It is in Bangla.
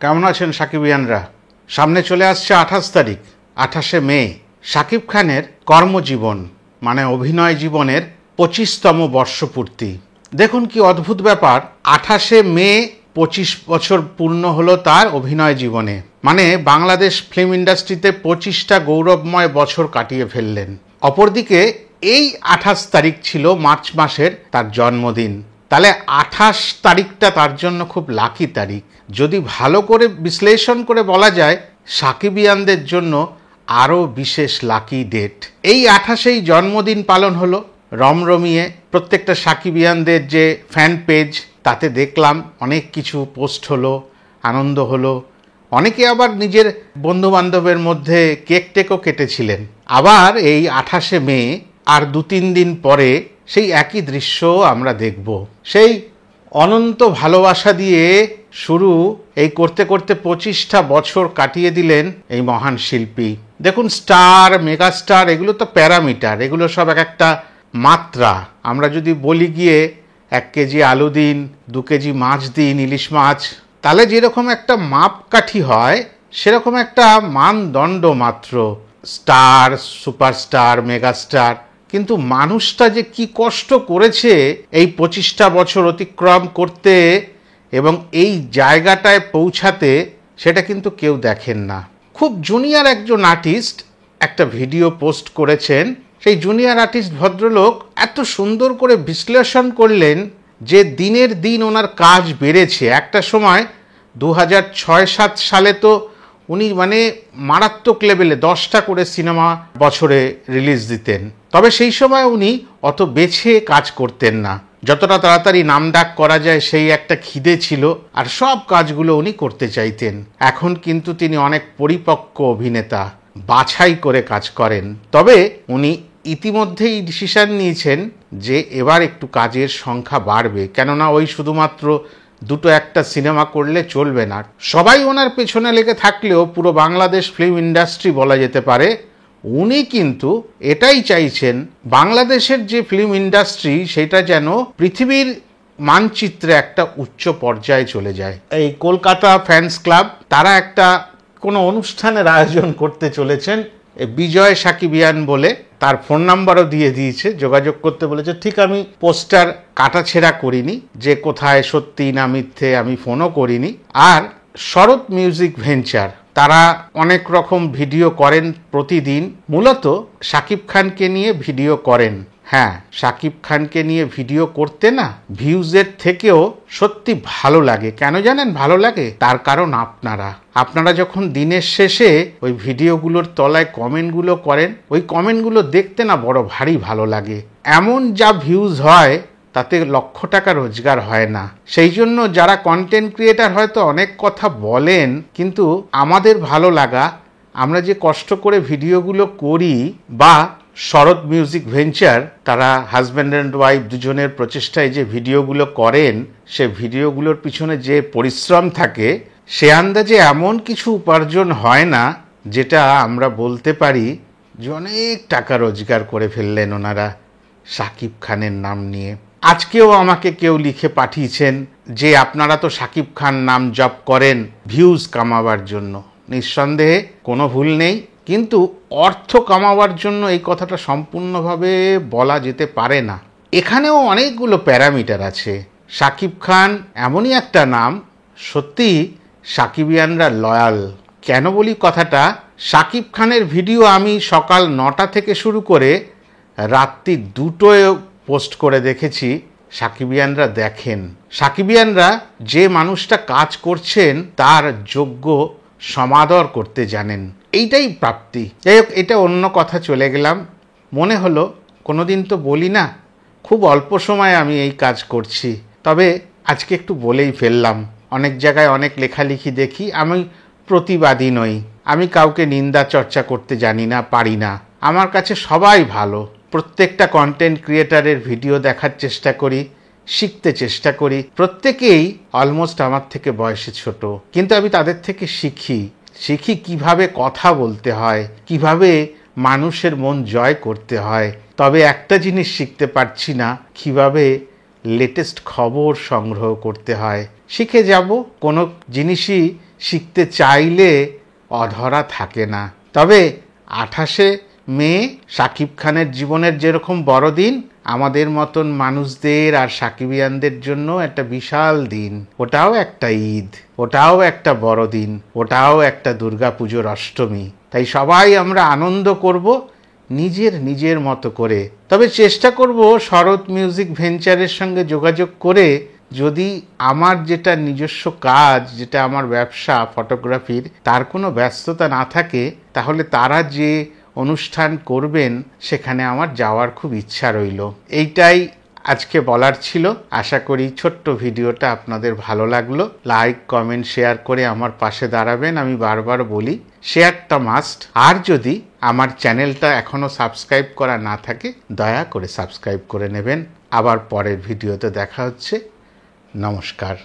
কেমন আছেন সাকিবিয়ানরা? সামনে চলে আসছে 28 তারিখ, 28শে মে, শাকিব খানের কর্মজীবন মানে অভিনয় জীবনের 25তম বর্ষপূর্তি। দেখুন কি অদ্ভুত ব্যাপার, 28শে মে 25 বছর পূর্ণ হলো তার অভিনয় জীবনে। মানে বাংলাদেশ ফিল্ম ইন্ডাস্ট্রিতে 25টা গৌরবময় বছর কাটিয়ে ফেললেন। অপরদিকে এই 28 তারিখ ছিল মার্চ মাসের তার জন্মদিন। তাহলে 28 তারিখটা তার জন্য খুব লাকি তারিখ। যদি ভালো করে বিশ্লেষণ করে বলা যায়, সাকিবিয়ানদের জন্য আরও বিশেষ লাকি ডেট। এই 28এই জন্মদিন পালন হলো রমরমিয়ে। প্রত্যেকটা সাকিবিয়ানদের যে ফ্যান পেজ, তাতে দেখলাম অনেক কিছু পোস্ট হলো, আনন্দ হলো। অনেকে আবার নিজের বন্ধুবান্ধবের মধ্যে কেক টেকও কেটেছিলেন। আবার এই 28শে মে আর 2-3 দিন পরে সেই একই দৃশ্য আমরা দেখব। সেই অনন্ত ভালোবাসা দিয়ে শুরু, এই করতে করতে 25টা বছর কাটিয়ে দিলেন এই মহান শিল্পী। দেখুন, স্টার, মেগাস্টার এগুলো তো প্যারামিটার, এগুলো সব এক একটা মাত্রা। আমরা যদি বলি গিয়ে 1 কেজি আলু দিন, 2 কেজি মাছ দিন, ইলিশ মাছ, তাহলে যেরকম একটা মাপকাঠি হয় সেরকম একটা মানদণ্ড মাত্র স্টার, সুপারস্টার, মেগাস্টার। কিন্তু মানুষটা যে কি কষ্ট করেছে এই 25টা বছর অতিক্রম করতে এবং এই জায়গাটায় পৌঁছাতে, সেটা কিন্তু কেউ দেখেন না। খুব জুনিয়র একজন আর্টিস্ট একটা ভিডিও পোস্ট করেছেন। সেই জুনিয়র আর্টিস্ট ভদ্রলোক এত সুন্দর করে বিশ্লেষণ করলেন যে দিনের দিন ওনার কাজ বেড়েছে। একটা সময় 2006-07 সালে তো উনি মানে মারাত্মক লেভেলে 10টা করে সিনেমা বছরে রিলিজ দিতেন। তবে সেই সময় উনি অত বেছে কাজ করতেন না, যতটা তাড়াতাড়ি নামডাক করা যায় সেই একটা খিদে ছিল, আর সব কাজগুলো উনি করতে চাইতেন। এখন কিন্তু তিনি অনেক পরিপক্ক অভিনেতা, বাছাই করে কাজ করেন। তবে উনি ইতিমধ্যেই ডিসিশন নিয়েছেন যে এবার একটু কাজের সংখ্যা বাড়বে, কেননা ওই শুধুমাত্র 2-1টা সিনেমা করলে চলবে না। সবাই ওনার পেছনে লেগে থাকলেও পুরো বাংলাদেশ ফিল্ম ইন্ডাস্ট্রি বলা যেতে পারে, উনি কিন্তু এটাই চাইছেন বাংলাদেশের যে ফিল্ম ইন্ডাস্ট্রি সেটা যেন পৃথিবীর মানচিত্রে একটা উচ্চ পর্যায়ে চলে যায়। এই কলকাতা ফ্যান্স ক্লাব তারা একটা কোনো অনুষ্ঠানের আয়োজন করতে চলেছেন। বিজয় সাকিবিয়ান বলে, তার ফোন নাম্বারও দিয়ে দিয়েছে, যোগাযোগ করতে বলেছে। ঠিক আমি পোস্টার কাটাছেড়া করিনি যে কোথায় সত্যি না মিথ্যে, আমি ফোনও করিনি। আর শরৎ মিউজিক ভেঞ্চার, তারা অনেক রকম ভিডিও করেন প্রতিদিন, মূলত শাকিব খানকে নিয়ে ভিডিও করেন। হ্যাঁ, শাকিব খানকে নিয়ে ভিডিও করতে না ভিউজের থেকেও সত্যি ভালো লাগে। কেন জানেন ভালো লাগে? তার কারণ আপনারা যখন দিনের শেষে ওই ভিডিওগুলোর তলায় কমেন্টগুলো করেন, ওই কমেন্টগুলো দেখতে না বড় ভারী ভালো লাগে। এমন যা ভিউজ হয় তাতে লক্ষ টাকা রোজগার হয় না। সেই জন্য যারা কন্টেন্ট ক্রিয়েটার হয়তো অনেক কথা বলেন, কিন্তু আমাদের ভালো লাগা, আমরা যে কষ্ট করে ভিডিওগুলো করি, বা শরৎ মিউজিক ভেঞ্চার তারা হাজব্যান্ড অ্যান্ড ওয়াইফ দুজনের প্রচেষ্টায় যে ভিডিওগুলো করেন, সে ভিডিওগুলোর পিছনে যে পরিশ্রম থাকে, সে আন্দাজে এমন কিছু উপার্জন হয় না যেটা আমরা বলতে পারি যে অনেক টাকা রোজগার করে ফেললেন ওনারা শাকিব খানের নাম নিয়ে। আজকেও আমাকে কেউ লিখে পাঠিয়েছেন যে আপনারা তো শাকিব খান নাম জপ করেন ভিউজ কামাবার জন্য। নিঃসন্দেহে কোনো ভুল নেই, কিন্তু অর্থ কামাবার জন্য এই কথাটা সম্পূর্ণভাবে বলা যেতে পারে না। এখানেও অনেকগুলো প্যারামিটার আছে। শাকিব খান এমনই একটা নাম, সত্যি সাকিবিয়ানরা লয়াল। কেন বলি কথাটা? শাকিব খানের ভিডিও আমি সকাল 9টা থেকে শুরু করে রাত্রি 2টোয় পোস্ট করে দেখেছি। সাকিবিয়ানরা দেখেন, সাকিবিয়ানরা যে মানুষটা কাজ করছেন তার যোগ্য সমাদর করতে জানেন, এইটাই প্রাপ্তি। যাই হোক, এটা অন্য কথা, চলে গেলাম। মনে হলো কোনোদিন তো বলি না, খুব অল্প সময় আমি এই কাজ করছি, তবে আজকে একটু বলেই ফেললাম। অনেক জায়গায় অনেক লেখালেখি দেখি, আমি প্রতিবাদী নই, আমি কাউকে নিন্দা চর্চা করতে জানি না, পারি না। আমার কাছে সবাই ভালো। প্রত্যেকটা কন্টেন্ট ক্রিয়েটারের ভিডিও দেখার চেষ্টা করি, শিখতে চেষ্টা করি। প্রত্যেকেই অলমোস্ট আমার থেকে বয়সে ছোট, কিন্তু আমি তাদের থেকে শিখি কিভাবে কথা বলতে হয়, কিভাবে মানুষের মন জয় করতে হয়। তবে একটা জিনিস শিখতে পারছি না, কিভাবে লেটেস্ট খবর সংগ্রহ করতে হয়। শিখে যাব, কোনো জিনিসই শিখতে চাইলে অধরা থাকে না। তবে 28শে মে শাকিব খানের জীবনের যেরকম বড়দিন, আমাদের মতন মানুষদের আর সাকিবিয়ানদের জন্য একটা বিশাল দিন। ওটাও একটা ঈদ, ওটাও একটা বড়দিন, ওটাও একটা দুর্গাপুজোর অষ্টমী। তাই সবাই আমরা আনন্দ করব নিজের মতো করে। তবে চেষ্টা করব শরৎ মিউজিক ভেঞ্চারের সঙ্গে যোগাযোগ করে, যদি আমার যেটা নিজস্ব কাজ, যেটা আমার ব্যবসা ফটোগ্রাফির, তার কোনো ব্যস্ততা না থাকে, তাহলে তারা যে অনুষ্ঠান করবেন সেখানে আমার যাওয়ার খুব ইচ্ছা রইল। এইটাই আজকে বলার ছিল। আশা করি ছোট্ট ভিডিওটা আপনাদের ভালো লাগলো। লাইক, কমেন্ট, শেয়ার করে আমার পাশে দাঁড়াবেন। আমি বারবার বলি, শেয়ারটা মাস্ট। আর যদি আমার চ্যানেলটা এখনও সাবস্ক্রাইব করা না থাকে, দয়া করে সাবস্ক্রাইব করে নেবেন। আবার পরের ভিডিওতে দেখা হচ্ছে। নমস্কার।